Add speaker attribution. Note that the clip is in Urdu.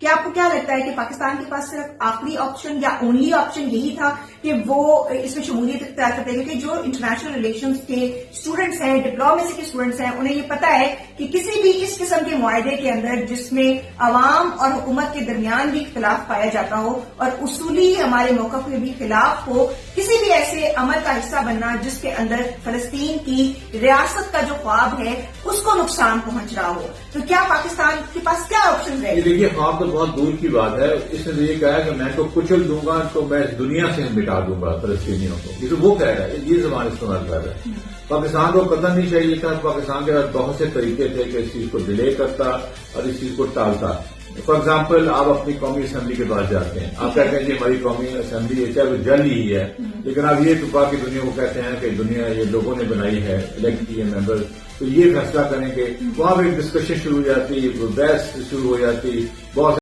Speaker 1: کیا آپ کو کیا لگتا ہے کہ پاکستان کے پاس صرف آخری آپشن یا اونلی آپشن یہی تھا کہ وہ اس میں شمولیت اختیار کرتے ہیں؟ کیونکہ جو انٹرنیشنل ریلیشنز کے اسٹوڈنٹس ہیں، ڈپلومیسی کے اسٹوڈنٹس ہیں، انہیں یہ پتا ہے کہ کسی بھی اس قسم کے معاہدے کے اندر جس میں عوام اور حکومت کے درمیان بھی اختلاف پایا جاتا ہو اور اصولی ہمارے موقف میں بھی خلاف ہو، کسی بھی ایسے عمل کا حصہ بننا جس کے اندر فلسطین کی ریاست کا جو خواب ہے اس کو نقصان پہنچ رہا ہو، تو کیا پاکستان کے پاس کیا آپشن رہے؟
Speaker 2: دیکھیے، خواب تو بہت دور کی بات ہے. اس نے یہ کہا کہ میں تو کچل دوں گا تو میں اس دنیا سے مٹا دوں گا فلسطینیوں کو. یہ تو وہ کہہ رہا ہے، یہ زبان استعمال کر رہا ہے. پاکستان کو قدر نہیں چاہیے تھا. پاکستان کے پاس بہت سے طریقے تھے کہ اس چیز کو ڈیلے کرتا اور اس چیز کو ٹالتا. فار ایگزامپل، آپ اپنی قومی اسمبلی کے پاس جاتے ہیں، آپ کہتے ہیں کہ ہماری قومی اسمبلی ہے، چاہے وہ جل ہی ہے، لیکن آپ یہ تو باقی دنیا کو کہتے ہیں کہ دنیا یہ لوگوں نے بنائی ہے، الیکٹ کی ہے ممبر، تو یہ فیصلہ کریں کہ وہاں پہ ڈسکشن شروع ہو جاتی، بحث شروع ہو جاتی. بہت